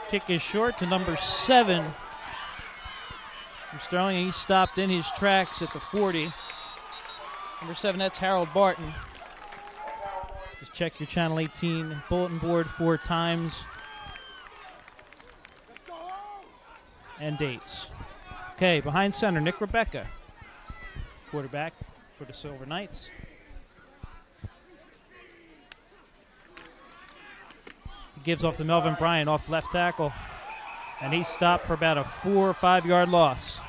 Kick is short to number 7 from Sterling. He stopped in his tracks at the 40. Number 7, that's Harold Barton. Just check your Channel 18 bulletin board for times and dates. Okay, behind center, Nick Rebecca, quarterback for the Silver Knights. He gives off to Melvin Bryant off left tackle, and he's stopped for about a 4 or 5 yard loss.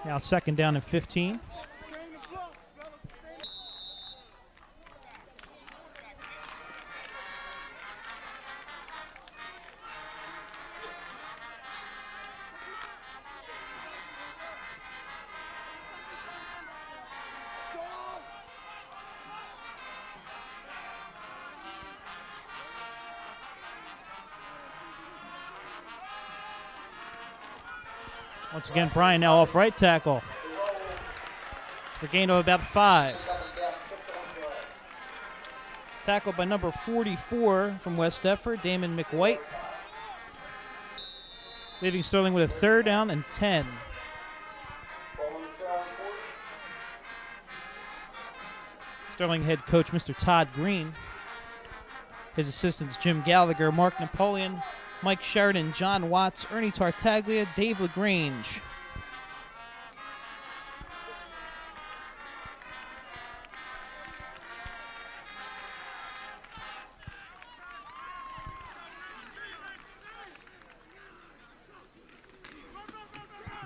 Now 2nd down and 15. Once again, Bryan now off right tackle for a gain of about 5. Tackled by number 44 from West Deptford, Damon McWhite. Leaving Sterling with a 3rd down and 10. Sterling head coach Mr. Todd Green. His assistants Jim Gallagher, Mark Napoleon, Mike Sheridan, John Watts, Ernie Tartaglia, Dave LaGrange.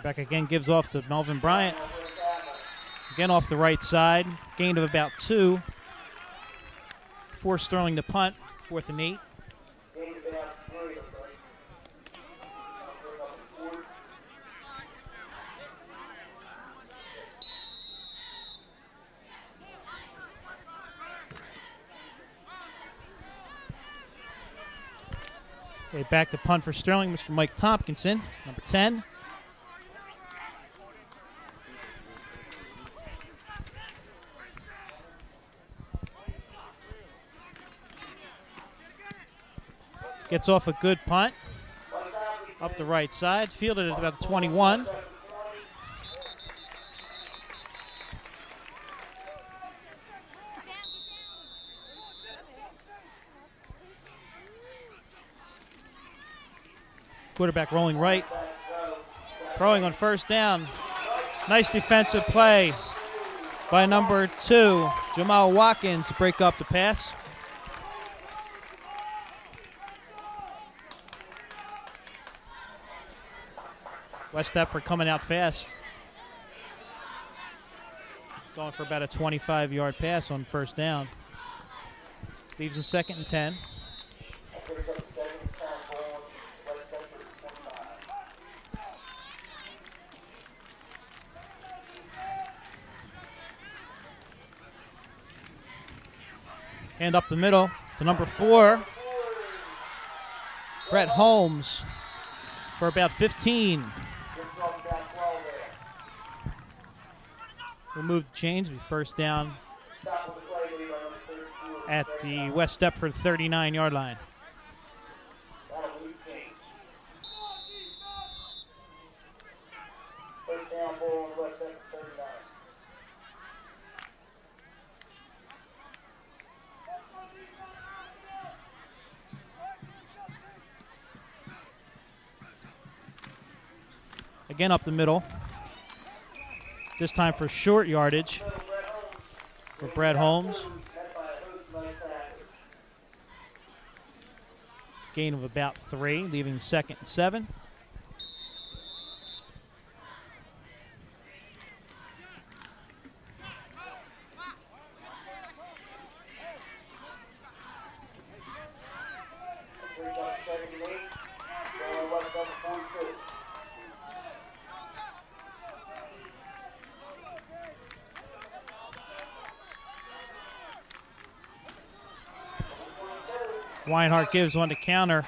Back again, gives off to Melvin Bryant. Again off the right side. Gain of about 2. Force Sterling to punt. 4th and 8. Okay, back to punt for Sterling, Mr. Mike Tompkinson, number 10. Gets off a good punt. Up the right side, fielded at about 21. Quarterback rolling right. Throwing on 1st down. Nice defensive play by number 2, Jamal Watkins, to break up the pass. West Deptford coming out fast. Going for about a 25-yard pass on 1st down. Leaves them 2nd and 10. And up the middle to number 4, Brett Holmes, for about 15. We'll move the chains. Be 1st down at the West Deptford 39-yard line. Again up the middle. This time for short yardage for Brad Holmes. Gain of about 3, leaving 2nd and 7. Weinhardt gives one to counter.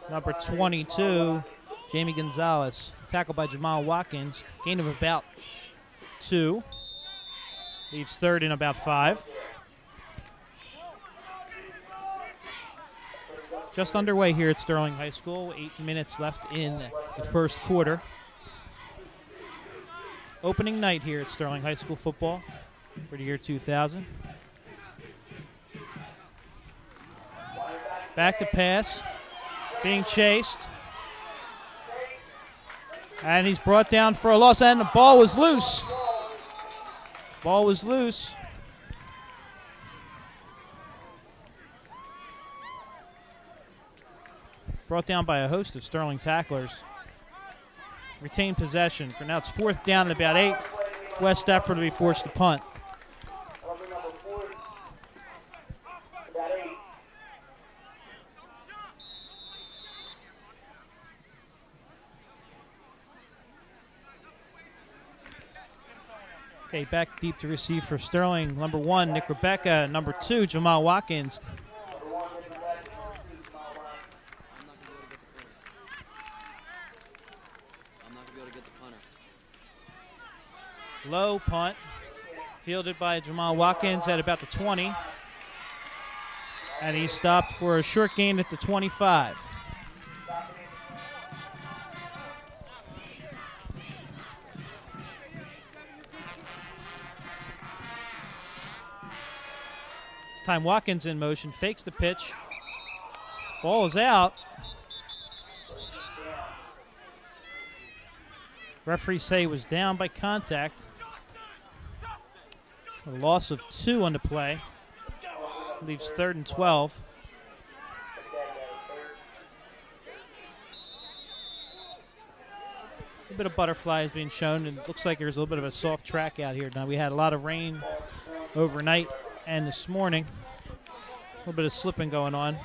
Number 22, Jamie Gonzalez. Tackled by Jamal Watkins. Gain of about 2. Leaves third in about 5. Just underway here at Sterling High School. 8 minutes left in the first quarter. Opening night here at Sterling High School football for the year 2000. Back to pass. Being chased. And he's brought down for a loss, and the ball was loose. Ball was loose. Brought down by a host of Sterling tacklers. Retained possession. For now, it's 4th down and about 8. West Deptford to be forced to punt. Okay, back deep to receive for Sterling. Number 1, Nick Rebecca. Number 2, Jamal Watkins. Low punt, fielded by Jamal Watkins at about the 20. And he stopped for a short gain at the 25. This time Watkins in motion, fakes the pitch. Ball is out. Referees say he was down by contact. A loss of 2 on the play. Leaves 3rd and 12. A bit of butterfly is being shown, and it looks like there's a little bit of a soft track out here. Now, we had a lot of rain overnight and this morning. A little bit of slipping going on.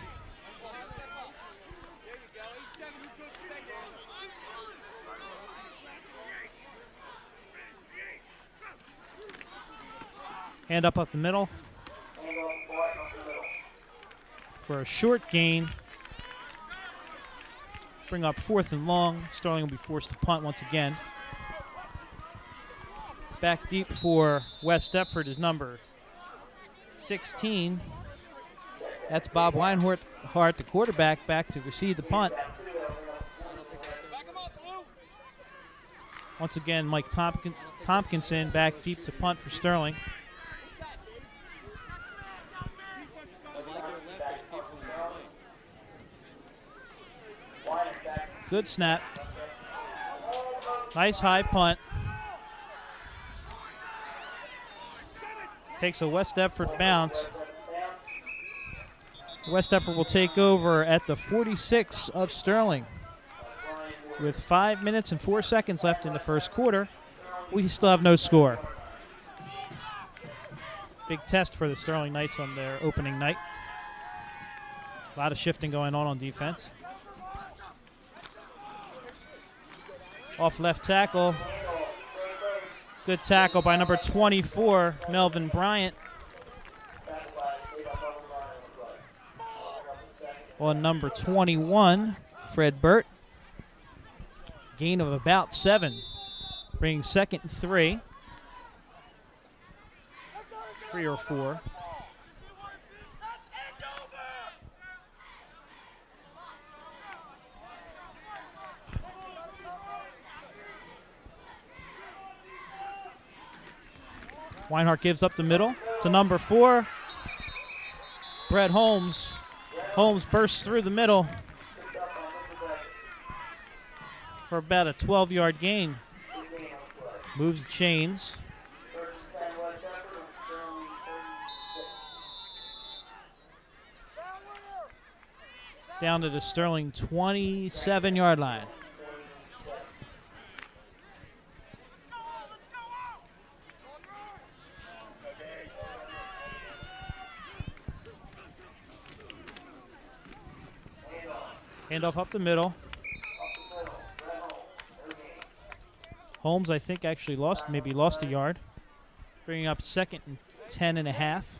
Hand up the middle for a short gain. Bring up 4th and long. Sterling will be forced to punt once again. Back deep for West Deptford is number 16. That's Bob Weinhart, the quarterback, back to receive the punt. Once again, Mike Tompkinson back deep to punt for Sterling. Good snap. Nice high punt. Takes a West Deptford bounce. West Deptford will take over at the 46 of Sterling. With 5 minutes and 4 seconds left in the first quarter, we still have no score. Big test for the Sterling Knights on their opening night. A lot of shifting going on defense. Off left tackle. Good tackle by number 24, Melvin Bryant. On number 21, Fred Burt. Gain of about 7. Bringing 2nd and 3. 3 or 4. Weinhart gives up the middle to number 4, Brett Holmes. Holmes bursts through the middle for about a 12-yard gain. Moves the chains. Down to the Sterling 27-yard line. Handoff up the middle. Holmes, I think, actually lost a yard. Bringing up 2nd and 10 and a half.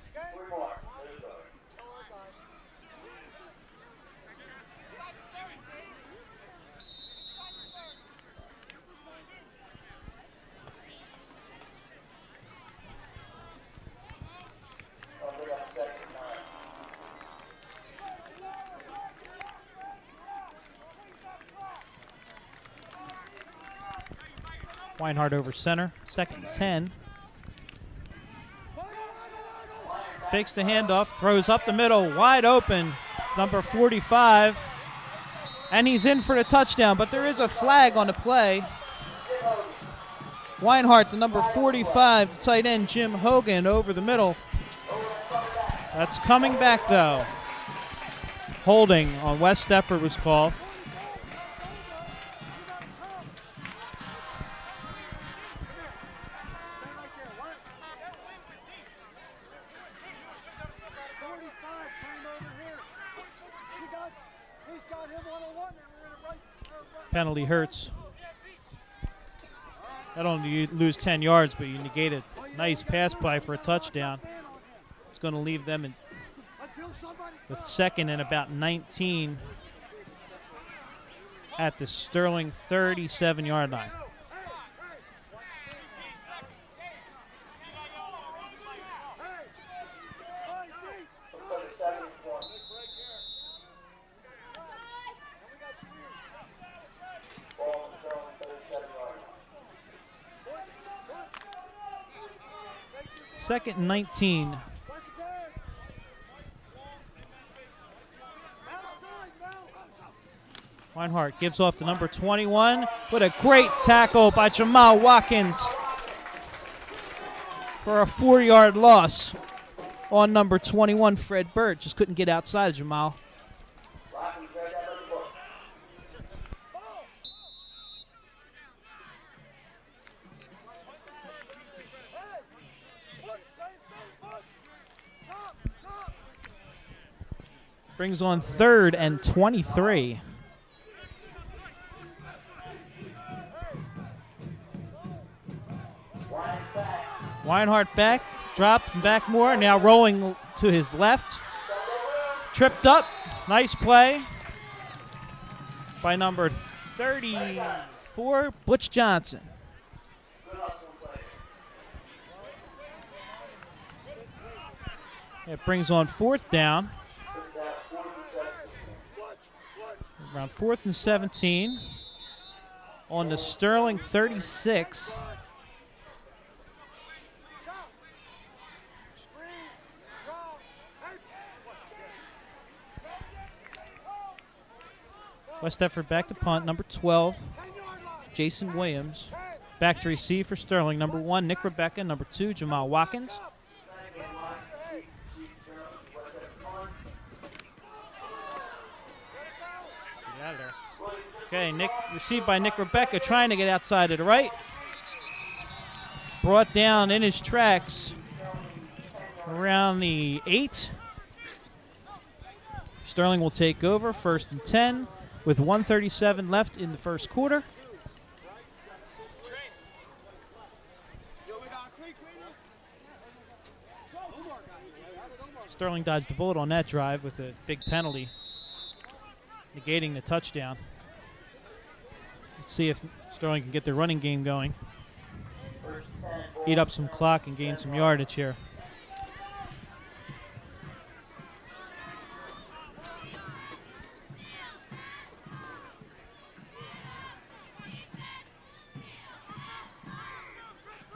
Weinhardt over center. 2nd and 10. Fakes the handoff, throws up the middle, wide open. Number 45. And he's in for the touchdown, but there is a flag on the play. Weinhardt to number 45, tight end Jim Hogan over the middle. That's coming back, though. Holding on West Deptford was called. Penalty hurts. Not only do you lose 10 yards, but you negate a nice pass play for a touchdown. It's going to leave them with 2nd and about 19 at the Sterling 37-yard line. Second and 19. Weinhardt gives off to number 21. What a great tackle by Jamal Watkins for a 4-yard loss on number 21, Fred Burt. Just couldn't get outside of Jamal. Brings on 3rd and 23. Weinhardt back, dropped back more, now rolling to his left. Tripped up, nice play by number 34, Butch Johnson. It brings on 4th down. Around 4th and 17 on the Sterling 36. West Deptford back to punt, number 12, Jason Williams. Back to receive for Sterling, number 1, Nick Rebecca, number 2, Jamal Watkins. Get out of there. Okay, Nick received by Nick Rebecca, trying to get outside to the right. Brought down in his tracks around the 8. Sterling will take over, 1st and 10. With 1:37 left in the first quarter. Sterling dodged a bullet on that drive with a big penalty, negating the touchdown. Let's see if Sterling can get their running game going. Eat up some clock and gain some yardage here.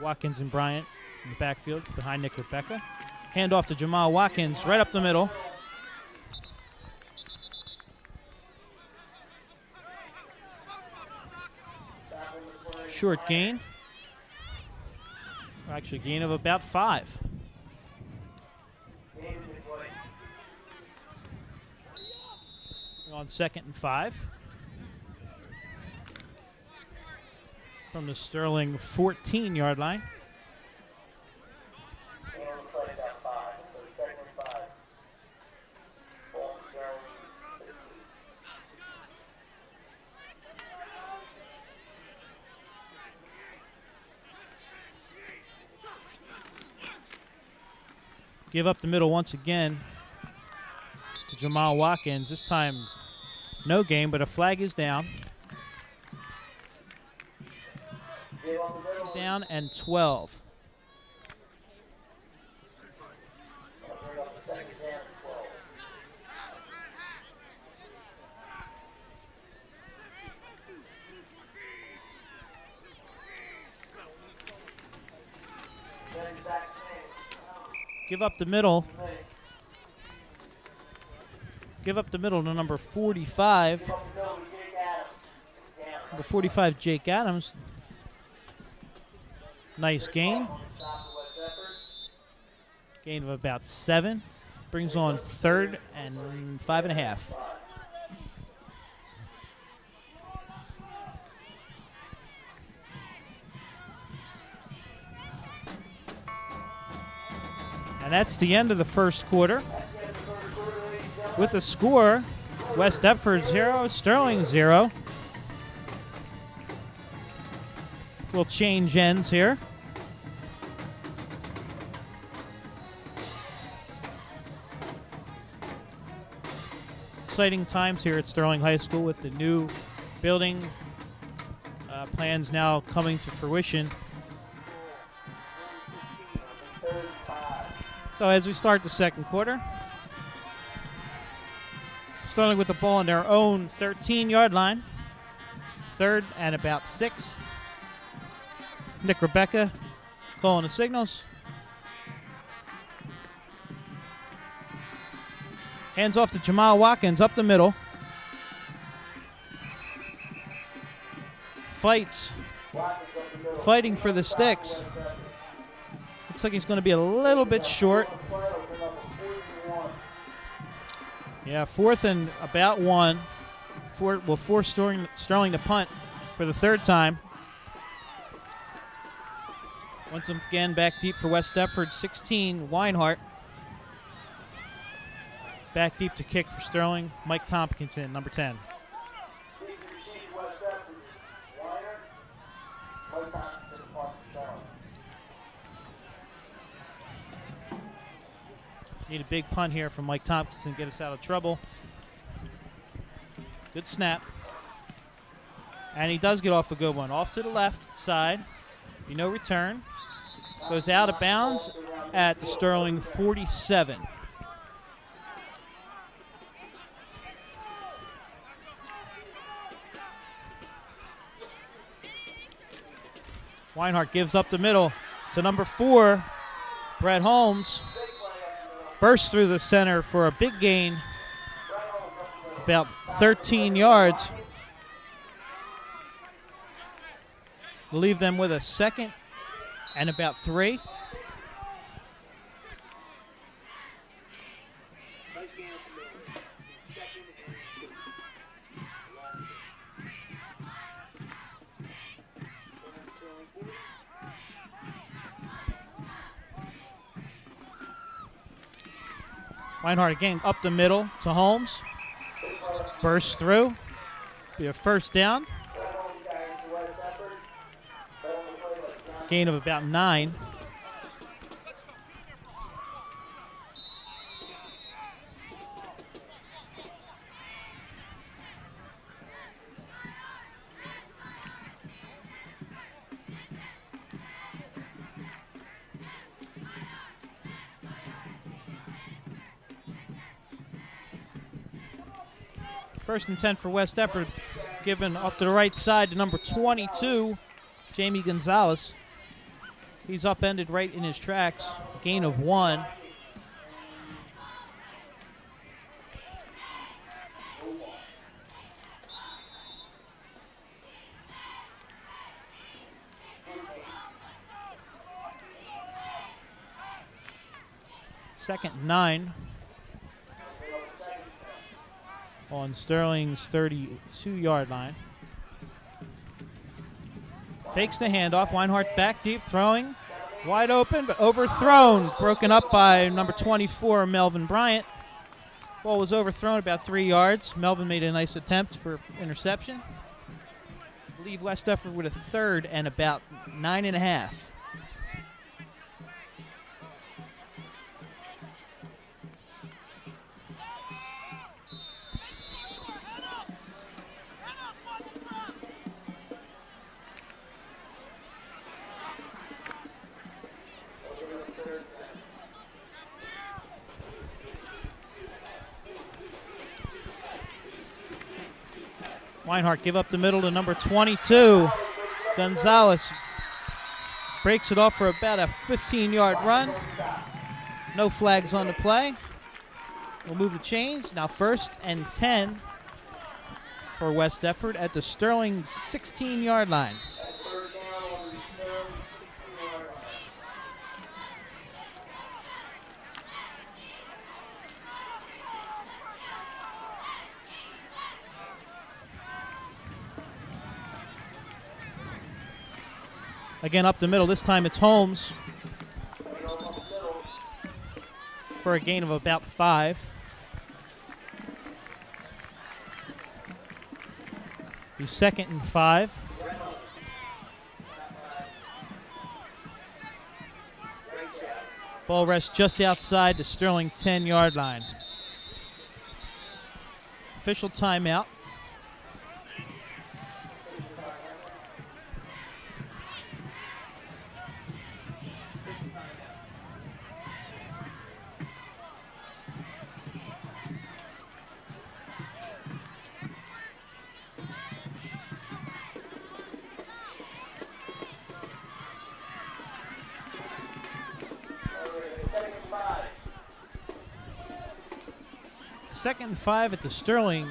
Watkins and Bryant in the backfield behind Nick Rebecca. Hand off to Jamal Watkins right up the middle. Short gain. Actually, gain of about 5. On 2nd and 5. From the Sterling 14-yard line. Give up the middle once again to Jamal Watkins. This time, no gain, but a flag is down. Down and 12. Give up the middle. Give up the middle to number 45. Number 45, Jake Adams. Nice gain. Gain of about 7. Brings on 3rd and 5.5. And that's the end of the first quarter. With a score, West Deptford 0, Sterling 0. We'll change ends here. Exciting times here at Sterling High School with the new building plans now coming to fruition. So as we start the second quarter, Sterling with the ball on their own 13-yard line. 3rd and about 6. Nick Rebecca calling the signals. Hands off to Jamal Watkins up the middle. Fighting for the sticks. Looks like he's going to be a little bit short. Yeah, 4th and about 1. Will force Sterling to punt for the 3rd time. Once again, back deep for West Deptford, 16, Weinhardt. Back deep to kick for Sterling, Mike Tompkinson, number 10. Need a big punt here from Mike Tompkinson to get us out of trouble. Good snap. And he does get off the good one. Off to the left side. Be no return. Goes out of bounds at the Sterling 47. Weinhardt gives up the middle to number 4, Brett Holmes. Bursts through the center for a big gain, about 13 yards. Leave them with a 2nd and about 3. Weinhardt again up the middle to Holmes. Bursts through. Be a 1st down. Gain of about 9. First and 10 for West Deptford. Given off to the right side to number 22, Jamie Gonzalez. He's upended right in his tracks. Gain of 1. Second and 9. On Sterling's 32-yard line. Fakes the handoff. Weinhardt back deep, throwing. Wide open, but overthrown. Broken up by number 24, Melvin Bryant. Ball was overthrown about 3 yards. Melvin made a nice attempt for interception. Leave West Deptford with a 3rd and about 9.5. Weinhardt give up the middle to number 22. Gonzalez breaks it off for about a 15-yard run. No flags on the play. We'll move the chains. Now 1st and 10 for West Deptford at the Sterling 16-yard line. Again, up the middle. This time it's Holmes for a gain of about 5. Be 2nd and 5. Ball rests just outside the Sterling 10-yard line. Official timeout. Second and 5 at the Sterling,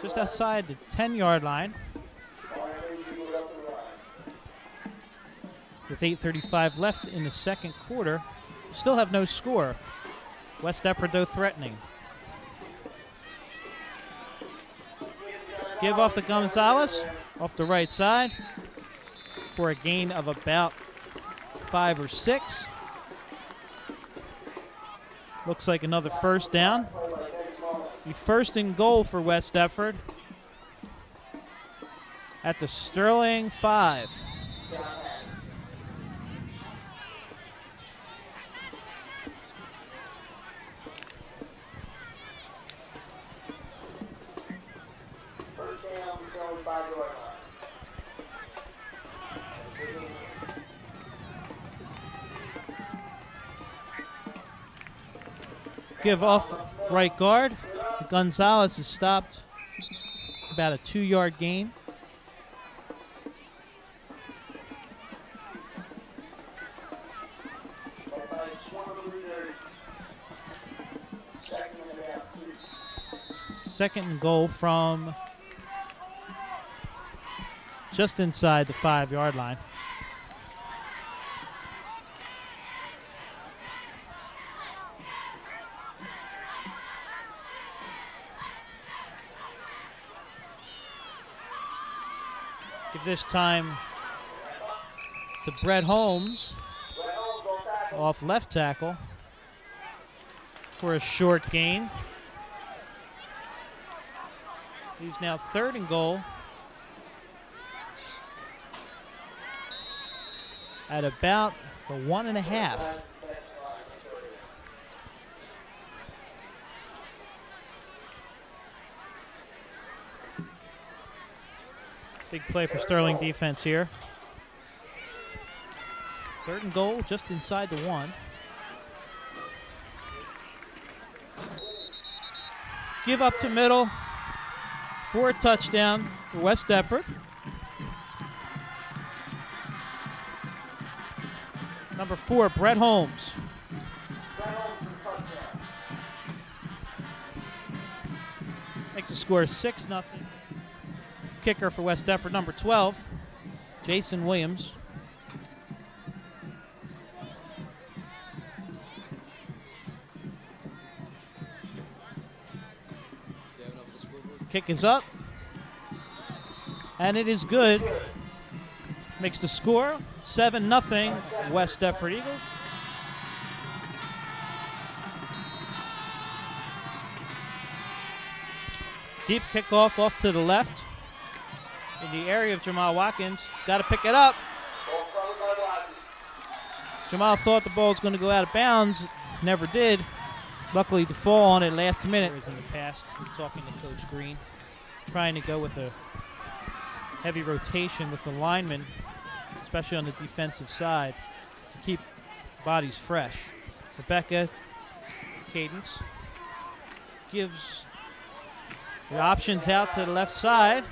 just outside the 10-yard line. With 8:35 left in the second quarter, still have no score. West Deptford, though, threatening. Give off to Gonzalez, off the right side, for a gain of about 5 or 6. Looks like another first down. Be 1st and goal for West Deptford at the Sterling 5. Give off right guard. Gonzalez is stopped. About a 2-yard gain. Second and goal from just inside the 5-yard line. Give this time to Brett Holmes off left tackle for a short gain. He's now 3rd and goal at about the 1.5. Big play for Sterling defense here. 3rd and goal, just inside the 1. Give up to middle for a touchdown for West Deptford. Number 4, Brett Holmes. Makes the score 6-0. Kicker for West Deptford, number 12, Jason Williams. Kick is up, and it is good. Makes the score 7-0 West Deptford Eagles. Deep kickoff off to the left. In the area of Jamal Watkins. He's got to pick it up. Jamal thought the ball was going to go out of bounds. Never did. Luckily to fall on it last minute. In the past, we're talking to Coach Green, trying to go with a heavy rotation with the linemen, especially on the defensive side, to keep bodies fresh. Rebecca Cadence gives the options out to the left side.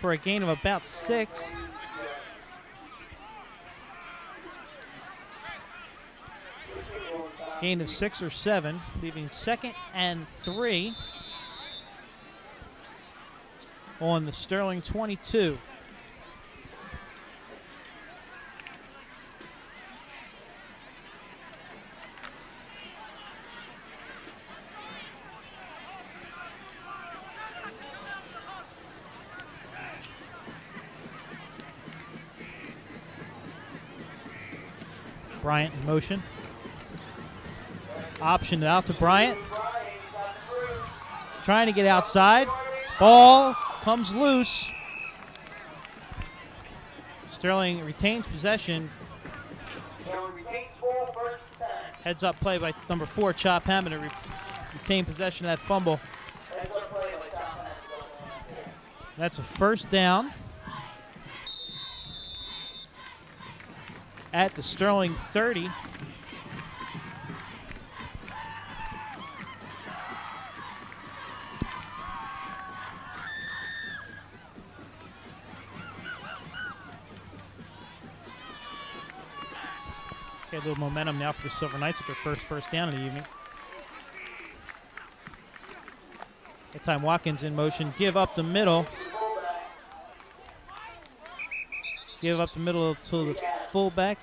for a gain of about 6. Gain of 6 or 7, leaving 2nd and 3 on the Sterling 22. Bryant in motion. Option out to Bryant. Trying to get outside. Ball comes loose. Sterling retains possession. Heads up play by number 4, Chop Hammond, to retain possession of that fumble. That's a first down at the Sterling 30. Okay, a little momentum now for the Silver Knights with their first down of the evening. That time Watkins in motion. Give up the middle. Give up the middle to the fullback,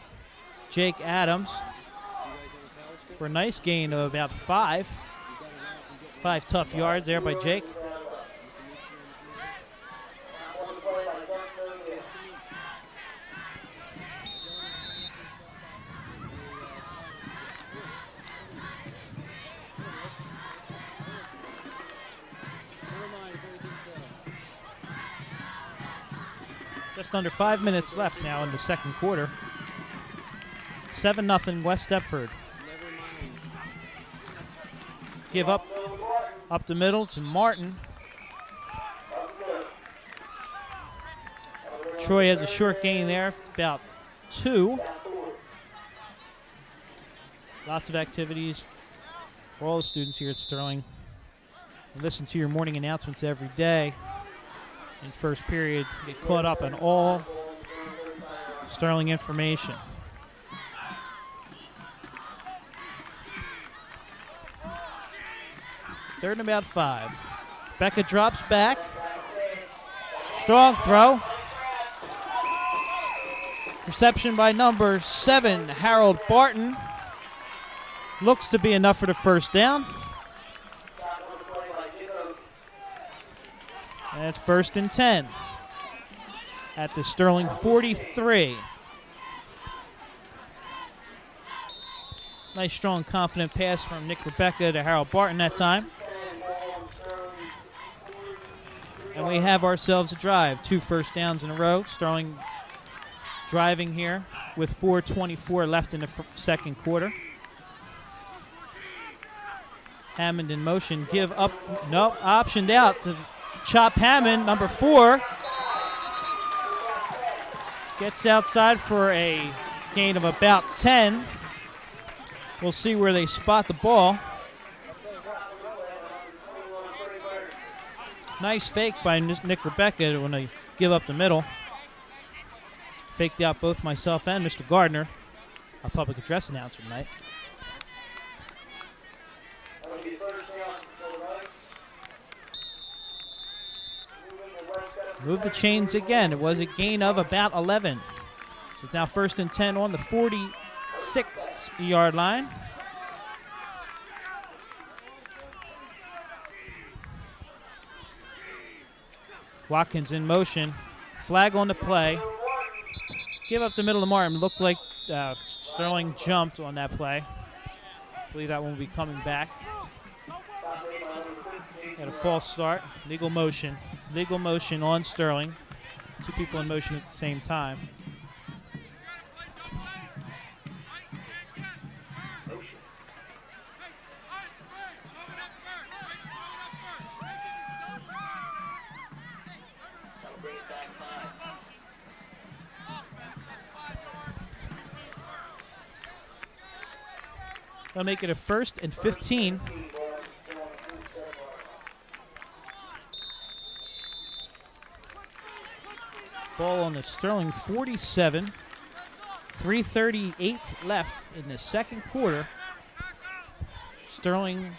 Jake Adams, for a nice gain of about 5. 5 tough yards there by Jake. Just under 5 minutes left now in the second quarter. 7-0 West Deptford. Give up the middle to Martin. Troy has a short gain there, about 2. Lots of activities for all the students here at Sterling. Listen to your morning announcements every day. In first period, get caught up on all Sterling information. Third and about 5. Becca drops back. Strong throw. Reception by number 7, Harold Barton. Looks to be enough for the first down. And it's 1st and 10 at the Sterling 43. Nice, strong, confident pass from Nick Rebecca to Harold Barton that time. And we have ourselves a drive. 2 first downs in a row. Sterling driving here with 4:24 left in the second quarter. Hammond in motion. Give up. Nope. Optioned out to Chop Hammond, number 4. Gets outside for a gain of about 10. We'll see where they spot the ball. Nice fake by Nick Rebecca when they give up the middle. Faked out both myself and Mr. Gardner, our public address announcer tonight. Move the chains again. It was a gain of about 11. So it's now 1st and 10 on the 46-yard line. Watkins in motion. Flag on the play. Give up the middle to Martin. Looked like Sterling jumped on that play. I believe that one will be coming back. Got a false start. Legal motion. Legal motion on Sterling. 2 people in motion at the same time. That'll make it a 1st and 15. Ball on the Sterling 47. 3:38 left in the second quarter. Sterling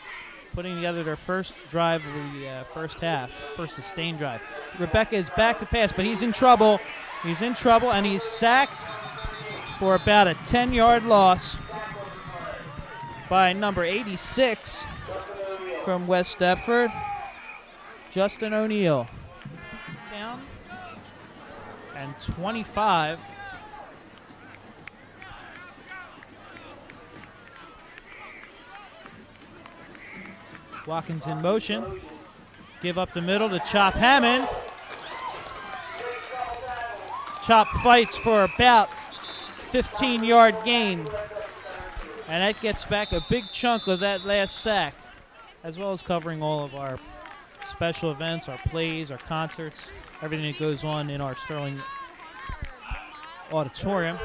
putting together their first drive of the first half, first sustained drive. Rebecca is back to pass, but he's in trouble. He's in trouble, and he's sacked for about a 10-yard loss by number 86 from West Deptford, Justin O'Neill. Down and 25. Watkins in motion. Give up the middle to Chop Hammond. Chop fights for about 15-yard gain. And that gets back a big chunk of that last sack, as well as covering all of our special events, our plays, our concerts, everything that goes on in our Sterling auditorium.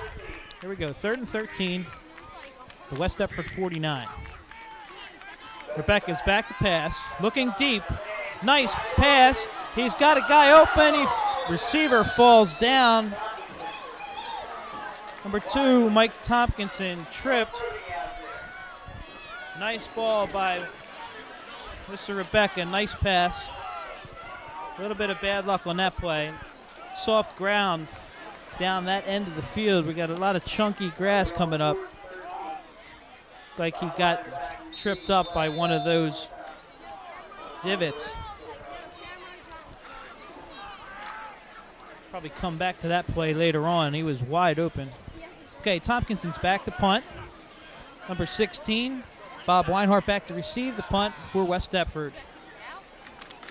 Here we go, 3rd and 13, the West Deptford 49. Rebecca's back to pass, looking deep. Nice pass. He's got a guy open. Receiver falls down. Number 2, Mike Tompkinson, tripped. Nice ball by Mr. Rebecca. Nice pass. A little bit of bad luck on that play. Soft ground down that end of the field. We got a lot of chunky grass coming up. Like he got tripped up by one of those divots. Probably come back to that play later on. He was wide open. Okay, Tompkinson's back to punt. Number 16, Bob Weinhardt back to receive the punt for West Deptford.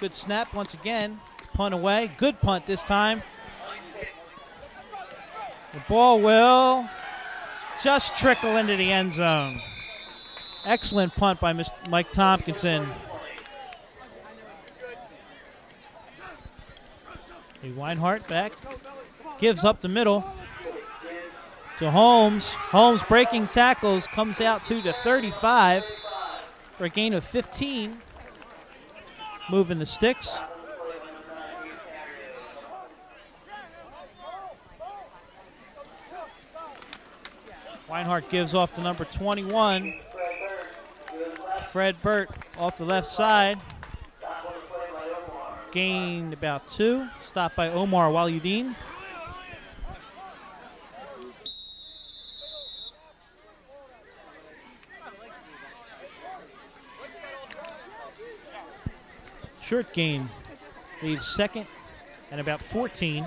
Good snap once again. Punt away. Good punt this time. The ball will just trickle into the end zone. Excellent punt by Mike Tompkinson. Weinhardt back. Gives up the middle to Holmes. Holmes breaking tackles. Comes out to the 35 for a gain of 15. Moving the sticks. Weinhardt gives off to number 21. Fred Burt off the left side. Gained about 2. Stopped by Omar Waluddin. Short gain leaves second and about 14.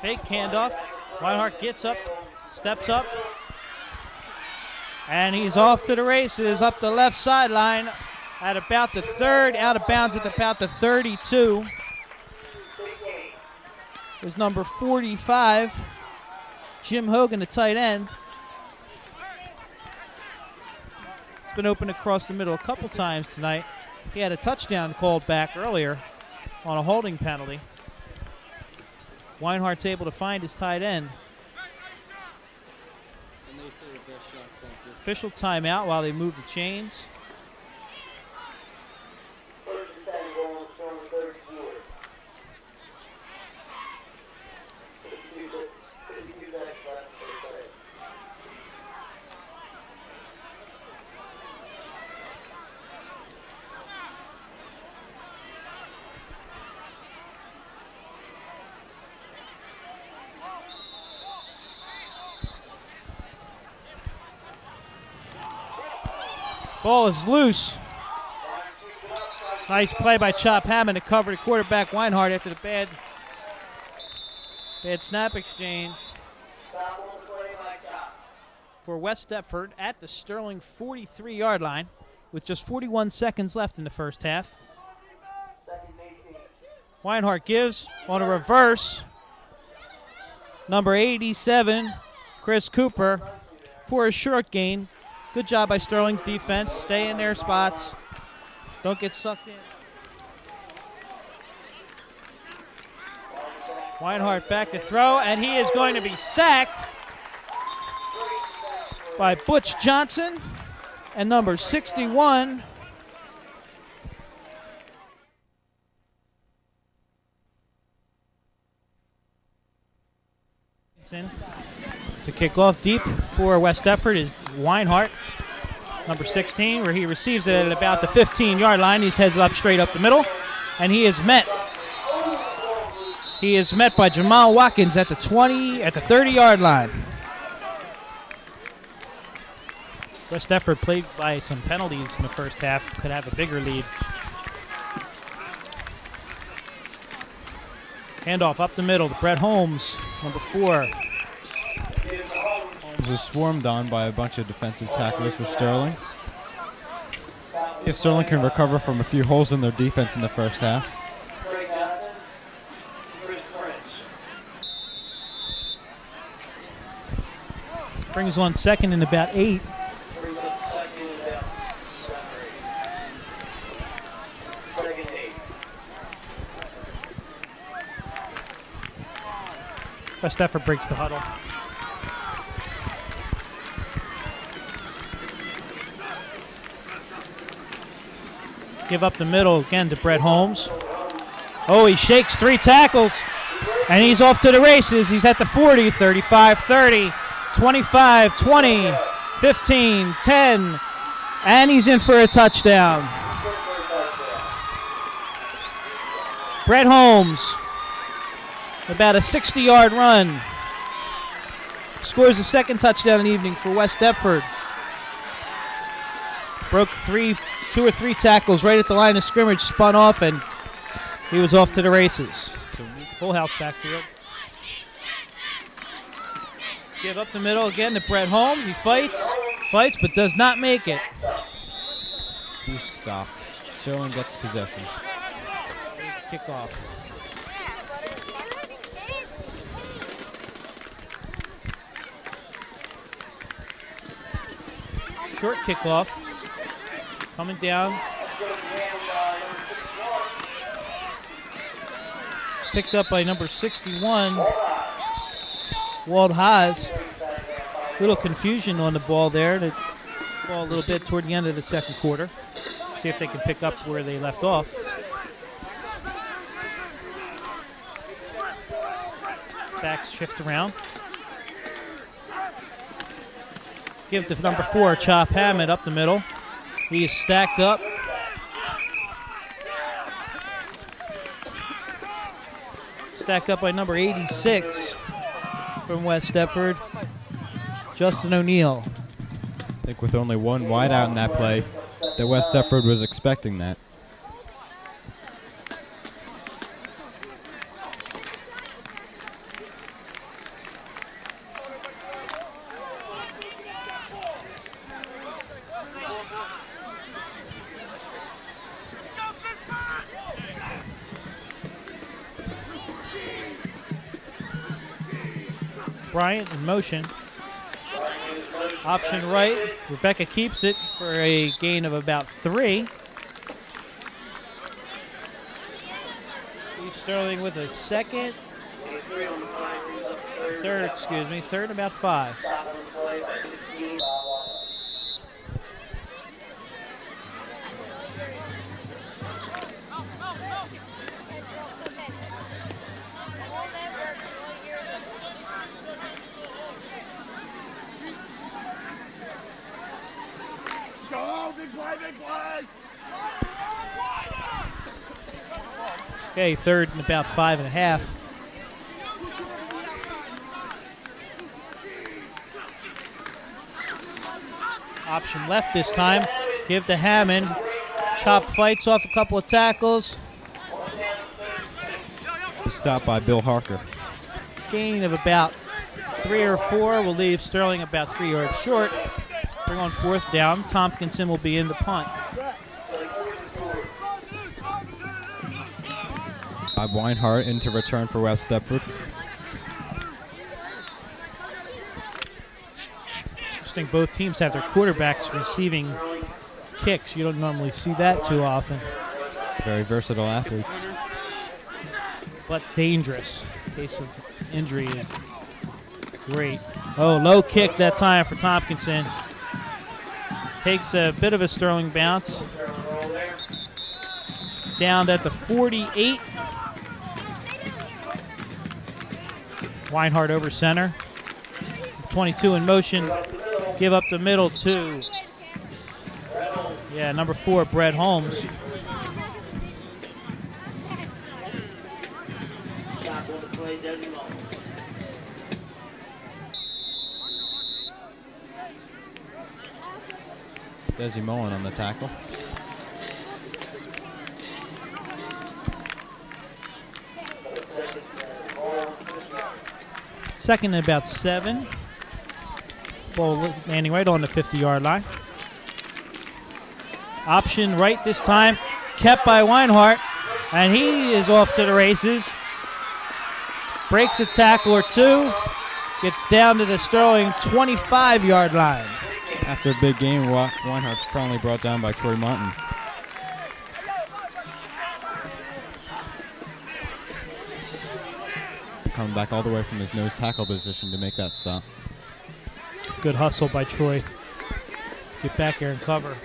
Fake handoff. Weinhardt gets up, steps up, and he's off to the races up the left sideline at about the 3rd, out of bounds at about the 32. Is number 45, Jim Hogan, the tight end. It's been open across the middle a couple times tonight. He had a touchdown called back earlier on a holding penalty. Weinhardt's able to find his tight end. Official timeout while they move the chains. Ball is loose. Nice play by Chop Hammond to cover the quarterback Weinhardt after the bad snap exchange. For West Deptford at the Sterling 43-yard line with just 41 seconds left in the first half. Weinhardt gives on a reverse. Number 87, Chris Cooper, for a short gain. Good job by Sterling's defense. Stay in their spots. Don't get sucked in. Weinhardt back to throw, and he is going to be sacked by Butch Johnson and number 61. To kick off deep for West Deptford is Weinhardt, number 16, where he receives it at about the 15-yard line. He heads up straight up the middle, and he is met. He is met by Jamal Watkins at the 30-yard line. West Deptford played by some penalties in the first half, could have a bigger lead. Handoff up the middle to Brett Holmes, number 4. Holmes is swarmed on by a bunch of defensive tacklers for Sterling. If Sterling can recover from a few holes in their defense in the first half. Brings on second and about 8. West Deptford breaks the huddle. Give up the middle again to Brett Holmes. Oh, he shakes 3 tackles, and he's off to the races. He's at the 40, 35, 30, 25, 20, 15, 10, and he's in for a touchdown. Brett Holmes, about a 60-yard run, scores the second touchdown in the evening for West Deptford. Broke 2 or 3 tackles right at the line of scrimmage, spun off, and he was off to the races. So full house backfield. Give up the middle again to Brett Holmes. He fights, but does not make it. He's stopped. Sterling gets possession. Kickoff. Short kickoff. Coming down. Picked up by number 61, Walt Haas. Little confusion on the ball there. The ball a little bit toward the end of the second quarter. See if they can pick up where they left off. Backs shift around. Give to number 4, Chop Hammond, up the middle. He is stacked up. Stacked up by number 86 from West Deptford, Justin O'Neill. I think with only one wide out in that play, that West Deptford was expecting that. Bryant in motion. Option right. Rebecca keeps it for a gain of about 3. Steve Sterling with a second. Third and about 5. Okay, third and about 5.5. Option left this time. Give to Hammond. Chop fights off a couple of tackles. Stopped by Bill Harker. Gain of about 3 or 4 will leave Sterling about 3 yards short. Bring on 4th down. Tompkinson will be in the punt. Bob Weinhardt in to return for West Deptford. Interesting, both teams have their quarterbacks receiving kicks. You don't normally see that too often. Very versatile athletes. But dangerous case of injury. Great. Oh, low kick that time for Tompkinson. Takes a bit of a Sterling bounce. Down at the 48. Weinhardt over center. 22 in motion. Give up the middle to, number 4, Brett Holmes. Desi Mullen on the tackle. Second and about 7. Ball landing right on the 50-yard line. Option right this time. Kept by Weinhardt. And he is off to the races. Breaks a tackle or two. Gets down to the Sterling 25-yard line. After a big game, Weinhardt's finally brought down by Troy Martin. Coming back all the way from his nose tackle position to make that stop. Good hustle by Troy to get back there and cover.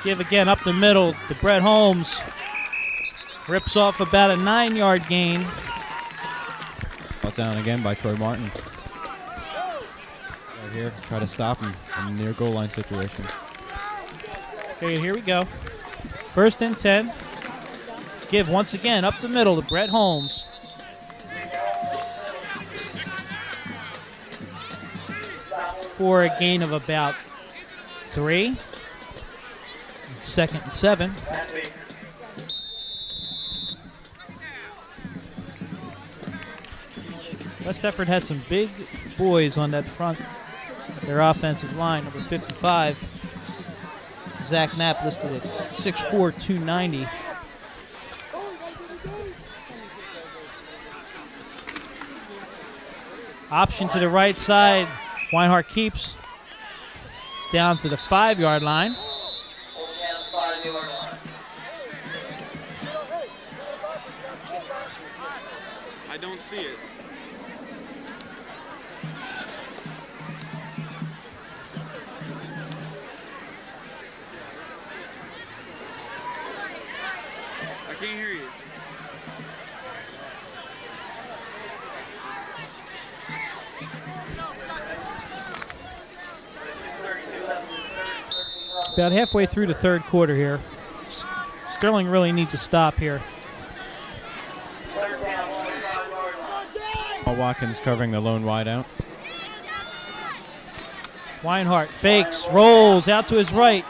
Give again up the middle to Brett Holmes. Rips off about a 9-yard gain. Brought down again by Troy Martin. Right here, try to stop him in a near goal line situation. Okay, here we go. 1st and 10. Give once again up the middle to Brett Holmes. For a gain of about 3. 2nd and 7. West Deptford has some big boys on that front, their offensive line. Number 55, Zach Knapp, listed at 6'4", 290. Option to the right side. Weinhardt keeps. It's down to the 5-yard line. I don't see it. I can't hear you. About halfway through the 3rd quarter here. Sterling really needs to stop here. Watkins covering the lone wide out. Weinhardt fakes, rolls out to his right.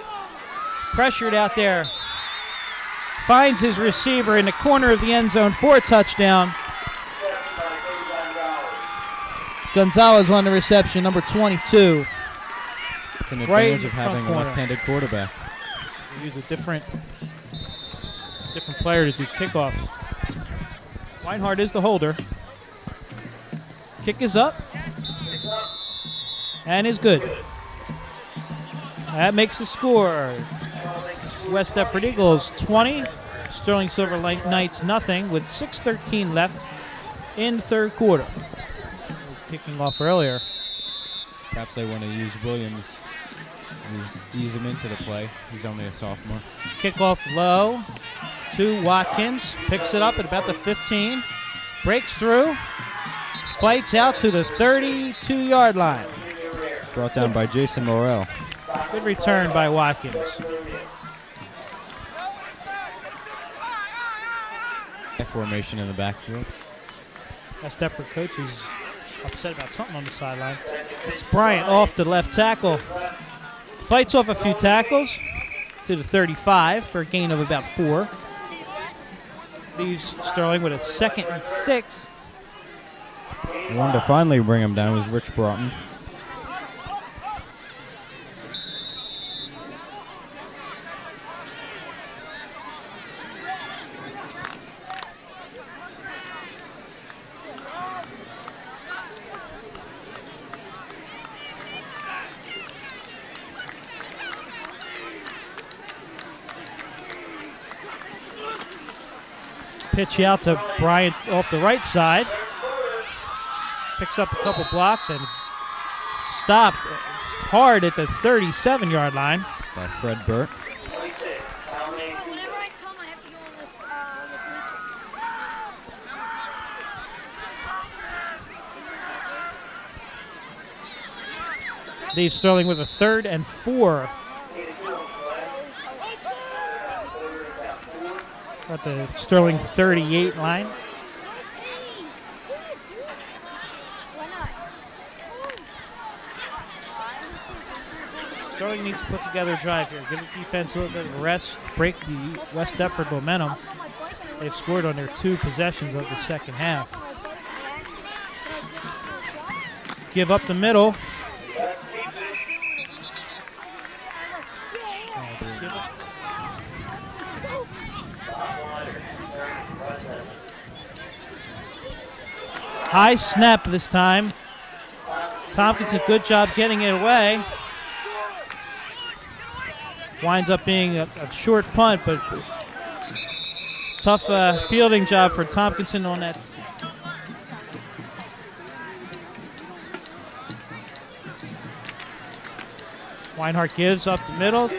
Pressured out there. Finds his receiver in the corner of the end zone for a touchdown. Gonzalez on the reception, number 22. It's an Right advantage of having a left-handed quarterback. They use a different player to do kickoffs. Weinhardt is the holder. Kick is up and is good. That makes the score. West Deptford Eagles 20, Sterling Silver Knights nothing, with 6:13 left in the 3rd quarter. It was kicking off earlier. Perhaps they want to use Williams and ease him into the play. He's only a sophomore. Kickoff low to Watkins. Picks it up at about the 15. Breaks through. Fights out to the 32-yard line. Brought down by Jason Morrell. Good return by Watkins. Formation in the backfield. West Deptford coach is upset about something on the sideline. It's Bryant off to left tackle. Fights off a few tackles to the 35 for a gain of about 4. Leaves Sterling with a 2nd and 6. The one to finally bring him down was Rich Broughton. Pitch out to Bryant off the right side. Picks up a couple blocks and stopped hard at the 37-yard line. By Fred Burt. Whenever I come, I have to go on this the bleachers. Dave Sterling with a 3rd and 4. At the Sterling 38 line. Why not? Sterling needs to put together a drive here. Give the defense a little bit of a rest. Break the West Deptford momentum. They've scored on their 2 possessions of the second half. Give up the middle. High snap this time. Tompkins a good job getting it away. Winds up being a short punt, but tough fielding job for Tompkinson on that. Weinhardt gives up the middle.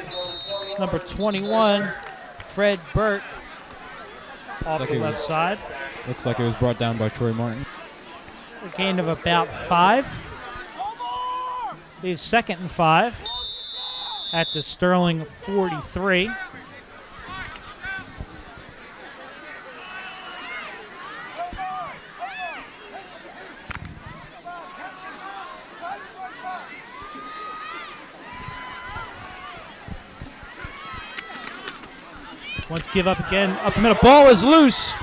Number 21, Fred Burt, off the left side. Looks like it was brought down by Troy Martin. A gain of about 5. Leaves 2nd and 5 at the Sterling 43. Once give up again, up the middle. Ball is loose.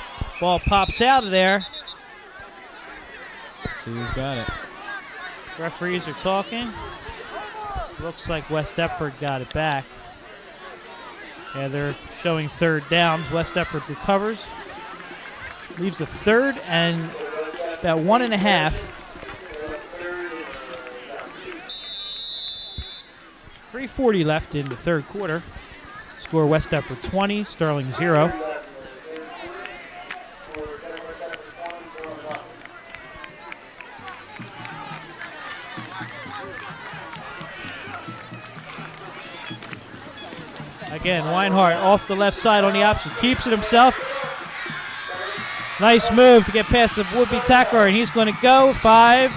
Ball pops out of there. See who's got it. Referees are talking. Looks like West Deptford got it back. Yeah, they're showing 3rd downs. West Deptford recovers. Leaves a 3rd and about 1.5. 3:40 left in the 3rd quarter. Score West Deptford 20, Sterling 0. Again, Weinhardt off the left side on the option. Keeps it himself. Nice move to get past the would-be tackler, and he's going to go. 5.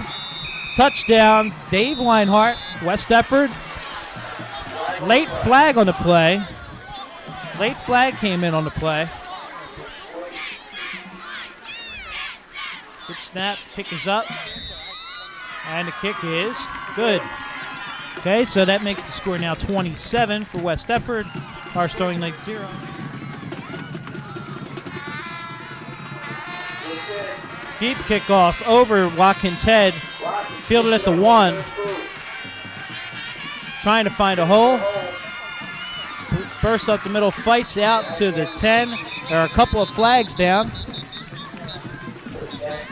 Touchdown, Dave Weinhardt, West Deptford. Late flag on the play. Late flag came in on the play. Good snap. Kick is up. And the kick is good. Okay, so that makes the score now 27 for West Deptford. Our Sterling Lake 0. Deep kickoff over Watkins' head. Fielded at the 1. Trying to find a hole. Bursts up the middle, fights out to the 10. There are a couple of flags down.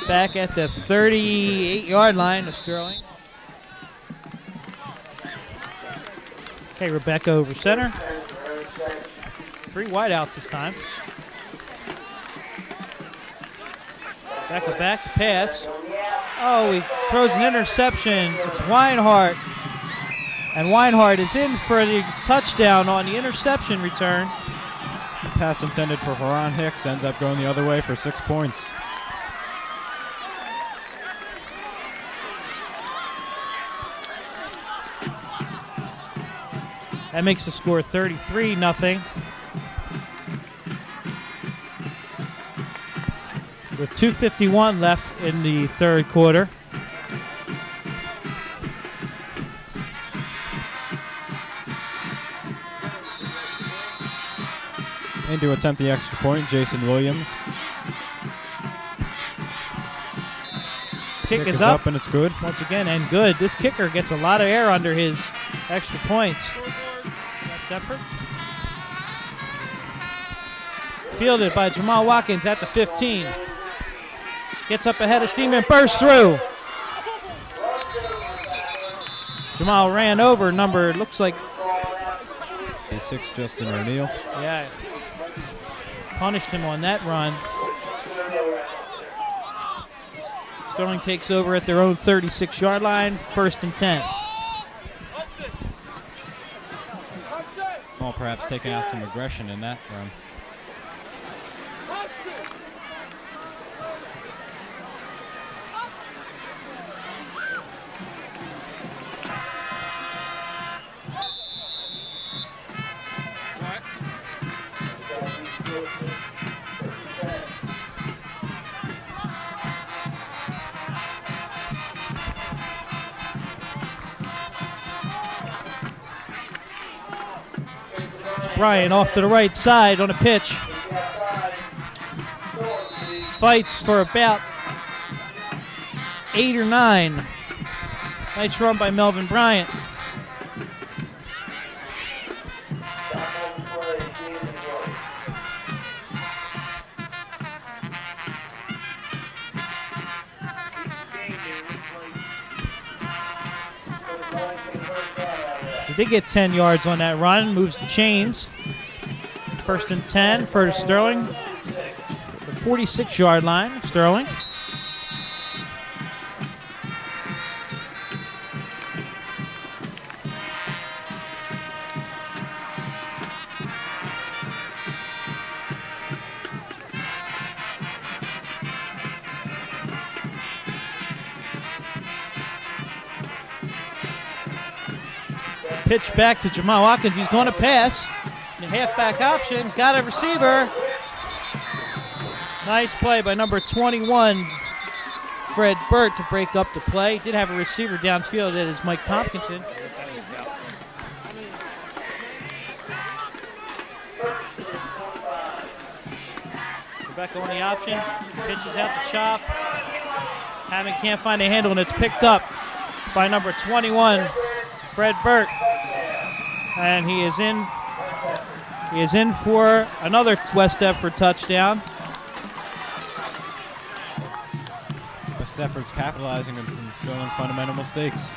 Back at the 38-yard line of Sterling. Okay, Rebecca over center. 3 wideouts this time. Rebecca back, pass. Oh, he throws an interception. It's Weinhardt. And Weinhardt is in for the touchdown on the interception return. Pass intended for Haran Hicks ends up going the other way for 6 points. That makes the score 33-0. With 2:51 left in the 3rd quarter. And to attempt the extra point, Jason Williams. Kick is up, and it's good. once again, and good. This kicker gets a lot of air under his extra points. West Deptford. Fielded by Jamal Watkins at the 15. Gets up ahead of Steeman, bursts through. Jamal ran over number, looks like, A6 Justin O'Neill. yeah, punished him on that run. Sterling takes over at their own 36-yard line, 1st and 10. Well, perhaps taking out some aggression in that run. Bryant off to the right side on a pitch. Fights for about 8 or 9. Nice run by Melvin Bryant. They did get 10 yards on that run, moves the chains. 1st and 10 for Sterling. The 46-yard line, Sterling. Pitch back to Jamal Watkins. He's going to pass. The halfback option. He's got a receiver. Nice play by number 21, Fred Burt, to break up the play. Did have a receiver downfield. That is Mike Tompkinson. Rebecca on the option. Pitches out the chop. Hammond can't find a handle, and it's picked up by number 21, Fred Burt. And he is in. He is in for another West Deptford touchdown. West Deptford's capitalizing on some Sterling fundamental mistakes.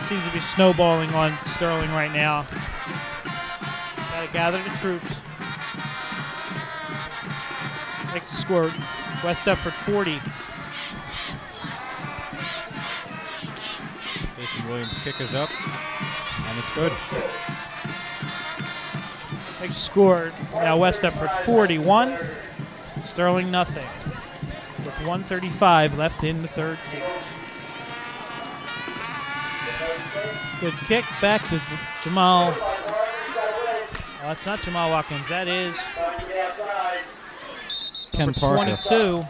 Seems to be snowballing on Sterling right now. Got to gather the troops. Next score, West Deptford 40. Jason Williams' kick is up, and it's good. Next score, now West Deptford 41, Sterling nothing, with 1:35 left in the third quarter. Good kick back to Jamal. Oh, it's not Jamal Watkins. That is Ken number Parker. 22.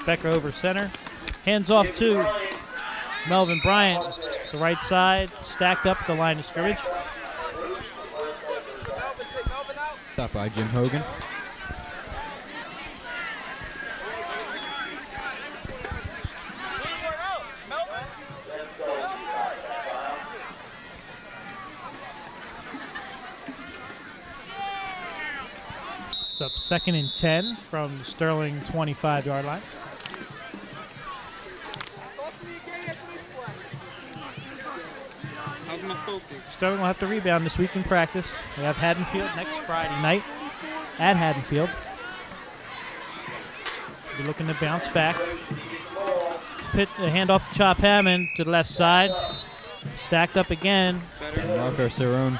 Becker over center. Hands off to Melvin Bryant. The right side, stacked up at the line of scrimmage. Stopped by Jim Hogan. It's up 2nd and 10 from the Sterling 25-yard line. How's my focus? Sterling will have to rebound this week in practice. They have Haddonfield next Friday night at Haddonfield. They're looking to bounce back. The handoff to Chop Hammond to the left side. Stacked up again. Better. Marco Cerrone.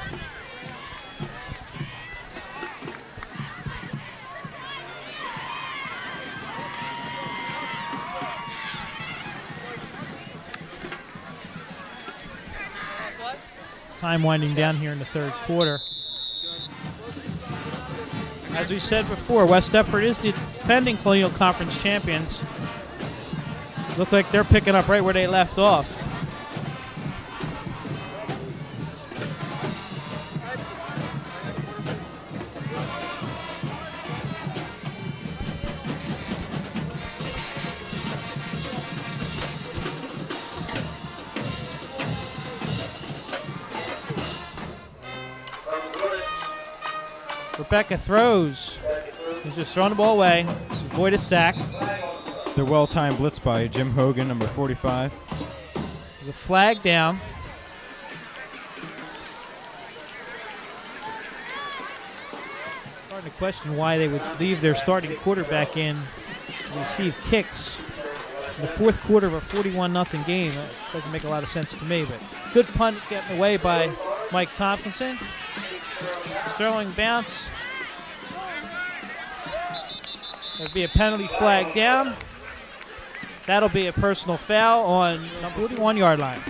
Time winding down here in the third quarter. As we said before, West Deptford is the defending Colonial Conference champions. Look like they're picking up right where they left off. Rebecca throws. He's just throwing the ball away to avoid a sack. The well-timed blitz by Jim Hogan, number 45. The flag down. Starting to question why they would leave their starting quarterback in to receive kicks in the fourth quarter of a 41-0 game. That doesn't make a lot of sense to me, but good punt getting away by Mike Tompkinson. Sterling bounce. There'll be a penalty flag down. That'll be a personal foul on the 41-yard line.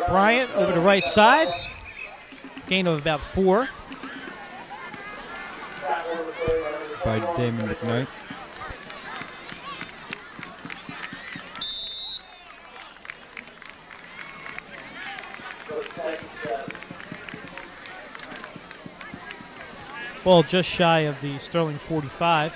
Bryant over the right side. Gain of about 4. By Damon McKnight. Ball just shy of the Sterling 45.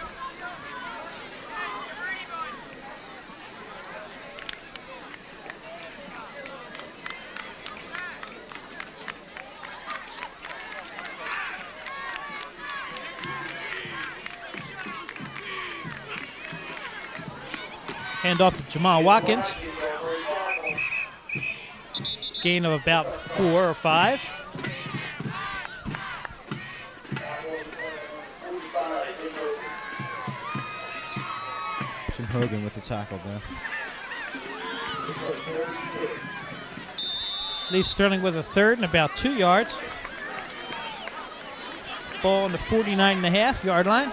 Hand off to Jamal Watkins. Gain of about 4 or 5. Jim Hogan with the tackle there. Leaves Sterling with a third and about 2 yards. Ball on the 49.5-yard line.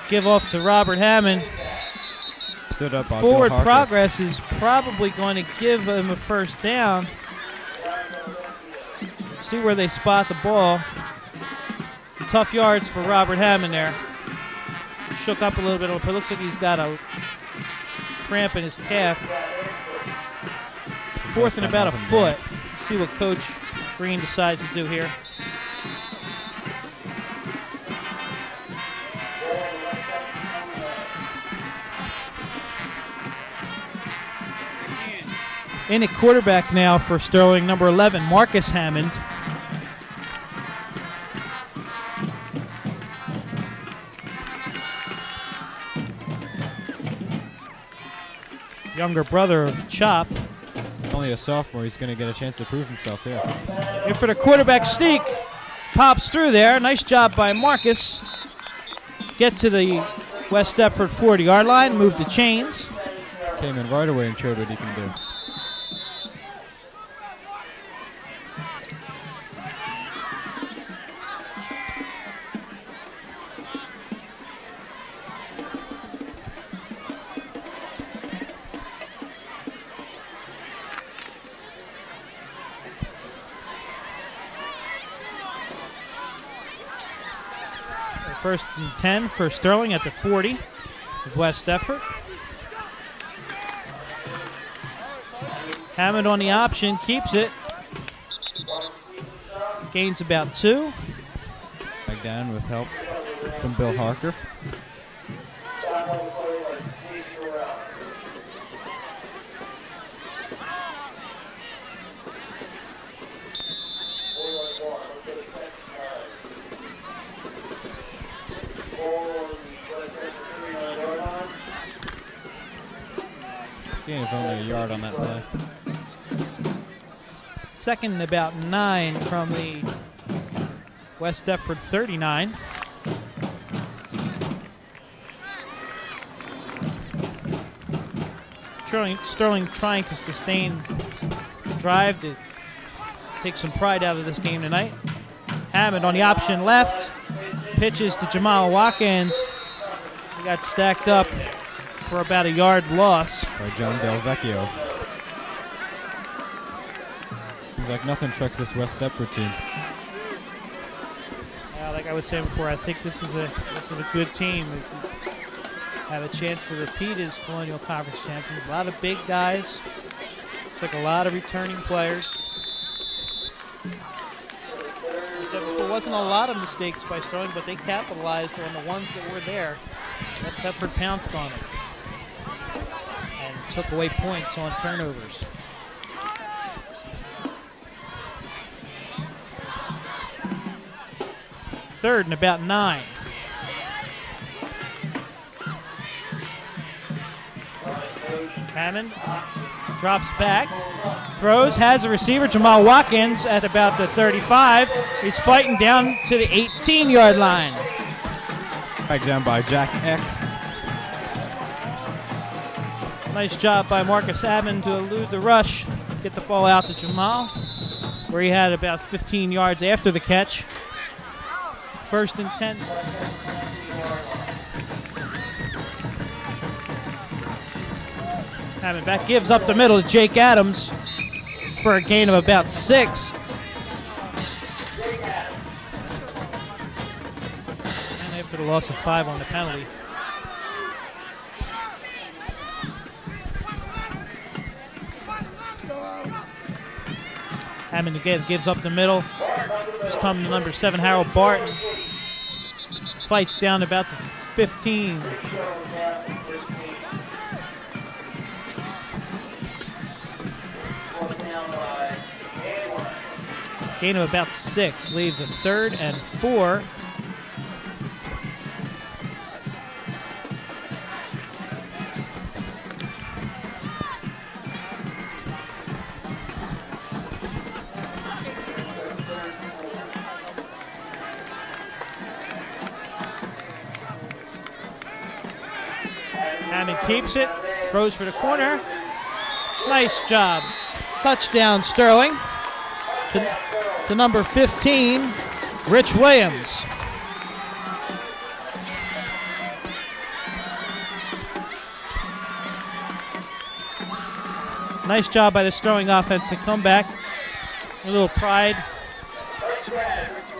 Give off to Robert Hammond. Stood up by Forward Bill Harker. progress is probably going to give him a first down. See where they spot the ball. Tough yards for Robert Hammond there. Shook up a little bit. It looks like he's got a cramp in his calf. Fourth and about a foot. See what Coach Green decides to do here. In at quarterback now for Sterling, number 11, Marcus Hammond. Younger brother of Chop. Only a sophomore. He's going to get a chance to prove himself here. In for the quarterback sneak. Pops through there. Nice job by Marcus. Get to the West Deptford 40-yard line. Move the chains. Came in right away and showed what he can do. First and 10 for Sterling at the 40 of West Deptford. Hammond on the option, keeps it. Gains about 2. Back down with help from Bill Harker. Gain of only a yard on that play. Second and about 9 from the West Deptford 39. Sterling trying to sustain the drive to take some pride out of this game tonight. Hammond on the option left. Pitches to Jamal Watkins. He got stacked up for about a yard loss. By John Del Vecchio. Seems like nothing trucks this West Deptford team. Like I was saying before, I think this is a good team. have a chance to repeat as Colonial Conference champions. A lot of big guys. Took a lot of returning players. I said before, wasn't a lot of mistakes by Sterling, but they capitalized on the ones that were there. West Deptford pounced on it and took away points on turnovers. Third and about 9. Hammond drops back, throws, has a receiver, Jamal Watkins, at about the 35. He's fighting down to the 18-yard line. Back down by Jack Eck. Nice job by Marcus Hammond to elude the rush, get the ball out to Jamal, where he had about 15 yards after the catch. First and 10. Hammond back, gives up the middle to Jake Adams for a gain of about 6. And after the loss of 5 on the penalty. Hammond again gives up the middle. This time to number 7, Harold Barton. Fights down about the 15. Gain of about 6. Leaves a 3rd and 4. Hammond keeps it, throws for the corner. Nice job. Touchdown, Sterling. To number 15, Rich Williams. Nice job by the Sterling offense to come back. A little pride.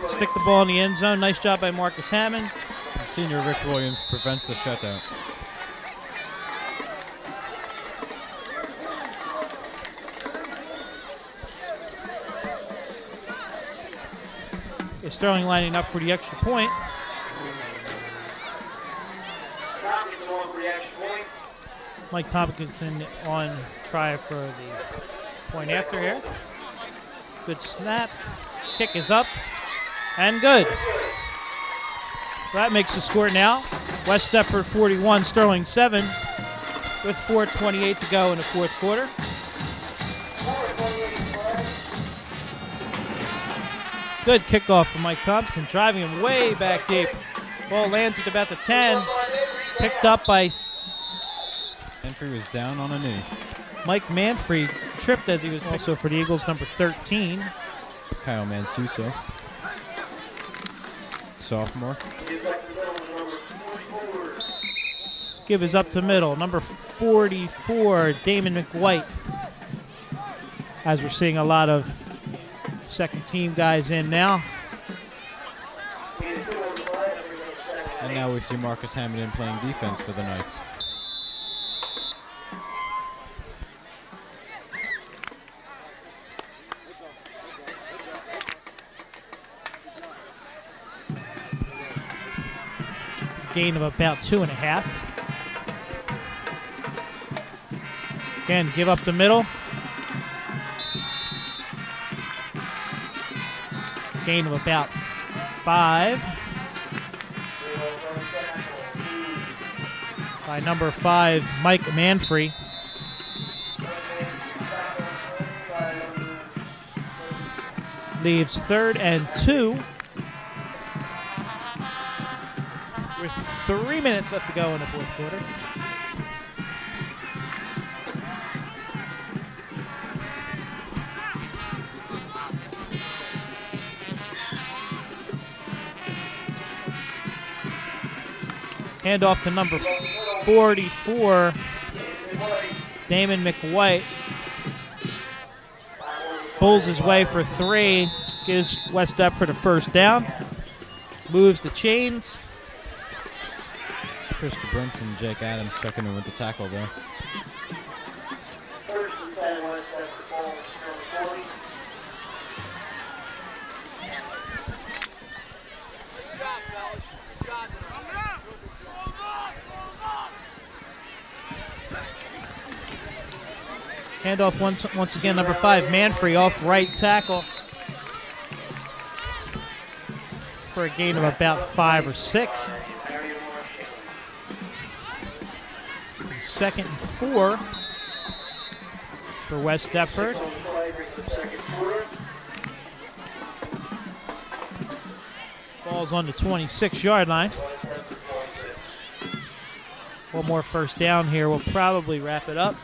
Stick the ball in the end zone. Nice job by Marcus Hammond. Senior Rich Williams prevents the shutout. Sterling lining up for the extra point. Mike Tompkinson on try for the point after here. Good snap. Kick is up and good. That makes the score now. West Deptford 41, Sterling 7 with 4:28 to go in the fourth quarter. Good kickoff from Mike Thompson, driving him way back deep. Ball lands at about the 10. Picked up by... Manfrey was down on a knee. Mike Manfrey tripped as he was also for the Eagles, number 13. Kyle Mansuso. Sophomore. Give is up to middle. Number 44, Damon McWhite. As we're seeing a lot of second team guys in now. And now we see Marcus Hammond in playing defense for the Knights. It's a gain of about 2.5. Again, give up the middle. Gain of about 5 by number 5, Mike Manfrey. Leaves 3rd and 2 with 3 minutes left to go in the fourth quarter. Handoff to number 44, Damon McWhite. Pulls his way for 3. Gives West Deptford a first down. Moves the chains. Chris DeBrinson and Jake Adams checking in with the tackle there. First and 10, West Deptford ball, number 40. Handoff once again, number 5, Manfrey off right tackle for a gain of about 5 or 6. Second and 4 for West Deptford. Ball's on the 26-yard line. One more first down here. We'll probably wrap it up.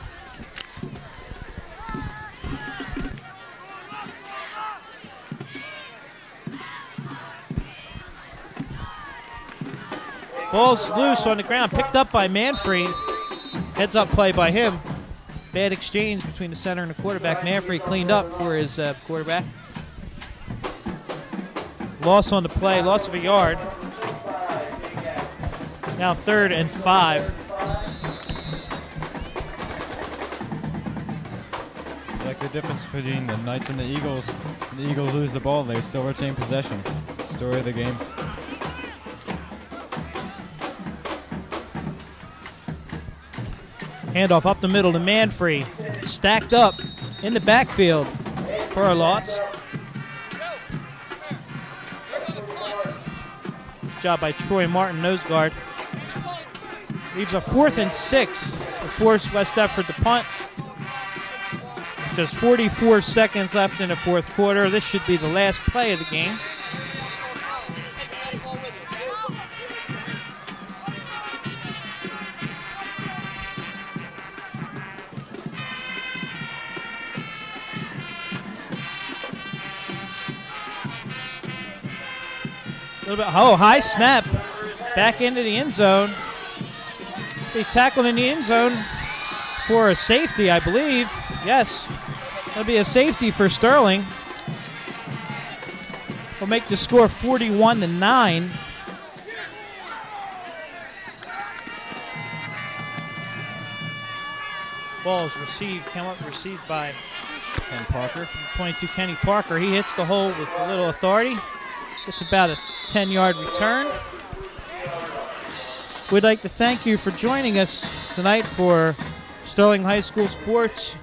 Ball's loose on the ground, picked up by Manfrey. Heads up play by him. Bad exchange between the center and the quarterback. Manfrey cleaned up for his quarterback. Loss on the play, loss of a yard. Now 3rd and 5. Like the difference between the Knights and the Eagles. The Eagles lose the ball, they still retain possession. Story of the game. Handoff up the middle to Manfrey. Stacked up in the backfield for a loss. Nice job by Troy Martin, nose guard. Leaves a 4th and 6 to force West Deptford to punt. Just 44 seconds left in the 4th quarter. This should be the last play of the game. High snap back into the end zone. They tackled in the end zone for a safety, I believe. Yes, that'll be a safety for Sterling. We'll make the score 41-9. Ball's received, received by Ken Parker. 22 Kenny Parker. He hits the hole with a little authority. It's about a 10-yard return. We'd like to thank you for joining us tonight for Sterling High School Sports